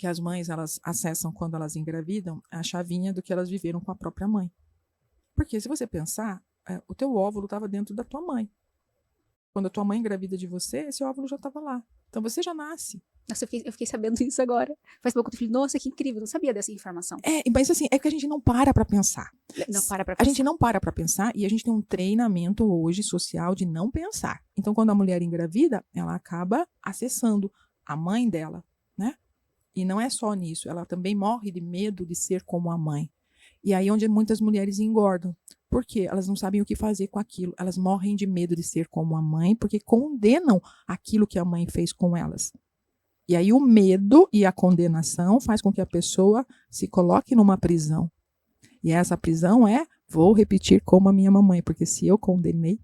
que as mães elas acessam quando elas engravidam a chavinha do que elas viveram com a própria mãe. Porque se você pensar, o teu óvulo estava dentro da tua mãe. Quando a tua mãe engravida de você, esse óvulo já estava lá. Então você já nasce. Nossa, eu fiquei sabendo isso agora. Faz pouco eu falei, nossa, que incrível, não sabia dessa informação. Mas assim, é que a gente não para pensar. Não para pra A gente pensar. não para pensar e a gente tem um treinamento hoje social de não pensar. Então, quando a mulher engravida, ela acaba acessando a mãe dela, né? E não é só nisso, ela também morre de medo de ser como a mãe. E aí onde muitas mulheres engordam. Por quê? Elas não sabem o que fazer com aquilo. Elas morrem de medo de ser como a mãe, porque condenam aquilo que a mãe fez com elas. E aí o medo e a condenação faz com que a pessoa se coloque numa prisão. E essa prisão vou repetir como a minha mamãe, porque se eu condenei,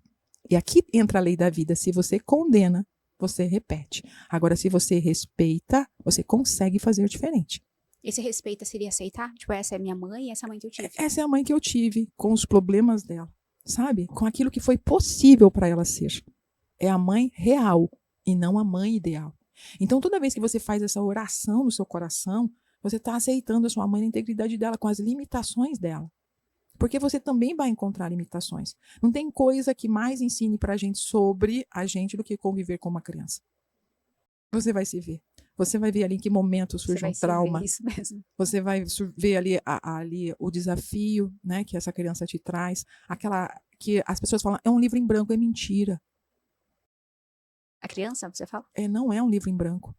e aqui entra a lei da vida, se você condena, você repete. Agora, se você respeita, você consegue fazer diferente. Esse respeito seria aceitar? Tipo, essa é minha mãe e essa é a mãe que eu tive. Essa é a mãe que eu tive, com os problemas dela, sabe? Com aquilo que foi possível para ela ser. É a mãe real e não a mãe ideal. Então, toda vez que você faz essa oração no seu coração, você está aceitando a sua mãe na integridade dela, com as limitações dela. Porque você também vai encontrar limitações. Não tem coisa que mais ensine para a gente sobre a gente do que conviver com uma criança. Você vai se ver. Você vai ver ali em que momento surge um trauma. Isso mesmo. Você vai ver ali o desafio, né, que essa criança te traz. Aquela que as pessoas falam, é um livro em branco, é mentira. A criança, você fala? Não é um livro em branco.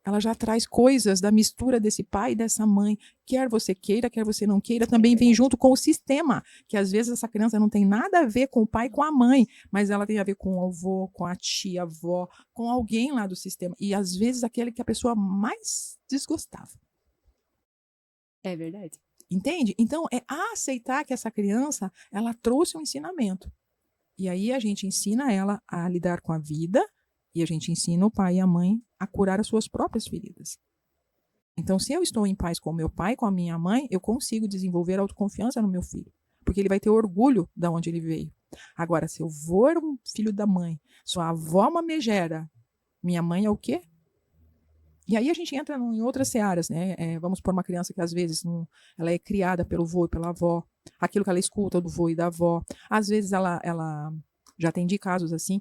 Ela já traz coisas da mistura desse pai e dessa mãe. Quer você queira, quer você não queira, também vem junto com o sistema. Que às vezes essa criança não tem nada a ver com o pai e com a mãe, mas ela tem a ver com o avô, com a tia, avó, com alguém lá do sistema. E às vezes aquele que a pessoa mais desgostava. É verdade. Entende? Então, é aceitar que essa criança, ela trouxe um ensinamento. E aí a gente ensina ela a lidar com a vida e a gente ensina o pai e a mãe a curar as suas próprias feridas. Então, se eu estou em paz com o meu pai, com a minha mãe, eu consigo desenvolver autoconfiança no meu filho, porque ele vai ter orgulho de onde ele veio. Agora, se eu for um filho da mãe, sua avó é uma megera, minha mãe é o quê? E aí a gente entra em outras searas, né? Vamos por uma criança que às vezes ela é criada pelo vô e pela avó, aquilo que ela escuta do vô e da avó. Às vezes ela já atendi casos assim,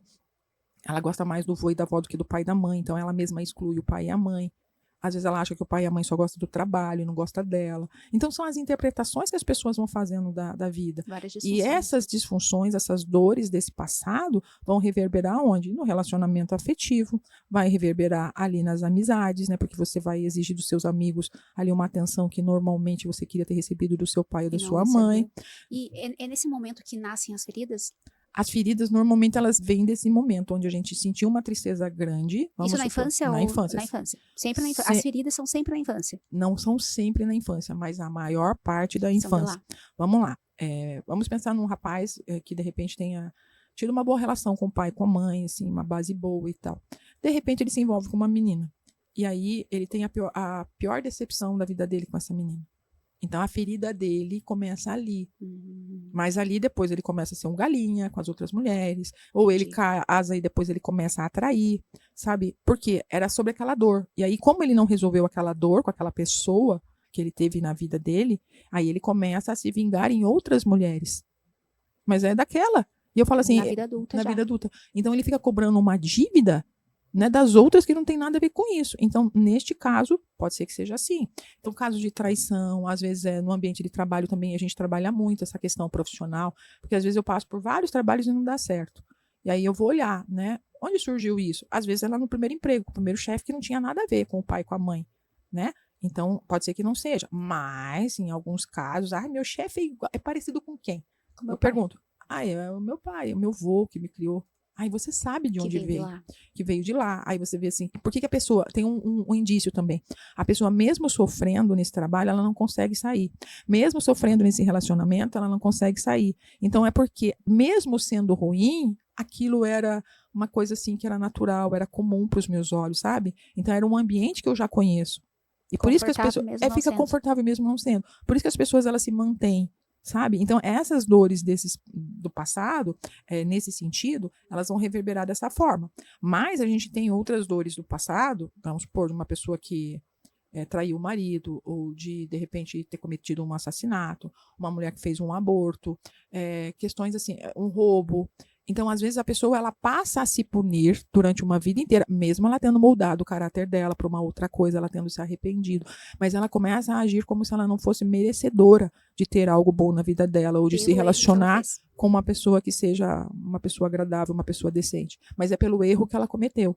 ela gosta mais do vô e da avó do que do pai e da mãe, então ela mesma exclui o pai e a mãe. Às vezes ela acha que o pai e a mãe só gostam do trabalho, não gosta dela. Então são as interpretações que as pessoas vão fazendo da vida. Várias E disfunções. essas disfunções, essas dores desse passado vão reverberar onde? No relacionamento afetivo, vai reverberar ali nas amizades, né? Porque você vai exigir dos seus amigos ali uma atenção que normalmente você queria ter recebido do seu pai ou da sua mãe. E é nesse momento que nascem as feridas? As feridas, normalmente, elas vêm desse momento, onde a gente sentiu uma tristeza grande. Isso na infância na ou infância? Na infância. Sempre na infância. As feridas são sempre na infância. Não são sempre na infância, mas a maior parte da infância. Vamos lá. Vamos pensar num rapaz que, de repente, tenha tido uma boa relação com o pai, com a mãe, assim, uma base boa e tal. De repente, ele se envolve com uma menina. E aí, ele tem a pior decepção da vida dele com essa menina. Então, a ferida dele começa ali. Mas ali, depois, ele começa a ser um galinha com as outras mulheres. Ou ele casa e depois ele começa a atrair, sabe? Porque era sobre aquela dor. E aí, como ele não resolveu aquela dor com aquela pessoa que ele teve na vida dele, aí ele começa a se vingar em outras mulheres. Mas é daquela. E eu falo assim... Na vida adulta na já. vida adulta. Então, ele fica cobrando uma dívida, né, das outras que não tem nada a ver com isso. Então, neste caso, pode ser que seja assim. Então, caso de traição, às vezes no ambiente de trabalho também a gente trabalha muito essa questão profissional, porque às vezes eu passo por vários trabalhos e não dá certo. E aí eu vou olhar, né, onde surgiu isso? Às vezes é lá no primeiro emprego, o primeiro chefe que não tinha nada a ver com o pai e com a mãe, né? Então, pode ser que não seja. Mas, em alguns casos, meu chefe é parecido com quem? Eu pergunto, é o meu pai, é o meu avô que me criou. Aí você sabe de onde veio. Que veio de lá. Aí você vê assim, por que a pessoa... Tem um indício também. A pessoa, mesmo sofrendo nesse trabalho, ela não consegue sair. Mesmo sofrendo nesse relacionamento, ela não consegue sair. Então é porque, mesmo sendo ruim, aquilo era uma coisa assim que era natural, era comum para os meus olhos, sabe? Então era um ambiente que eu já conheço. E por isso que as pessoas... fica confortável mesmo não sendo. Por isso que as pessoas, elas se mantêm. Sabe? Então, essas dores do passado, nesse sentido, elas vão reverberar dessa forma. Mas a gente tem outras dores do passado, vamos supor, de uma pessoa que trair o marido, ou de repente, ter cometido um assassinato, uma mulher que fez um aborto, questões assim, um roubo. Então, às vezes, a pessoa ela passa a se punir durante uma vida inteira, mesmo ela tendo moldado o caráter dela para uma outra coisa, ela tendo se arrependido, mas ela começa a agir como se ela não fosse merecedora de ter algo bom na vida dela, ou de se Pelo erro que ela relacionar fez. com uma pessoa que seja uma pessoa agradável, uma pessoa decente. Mas é pelo erro que ela cometeu.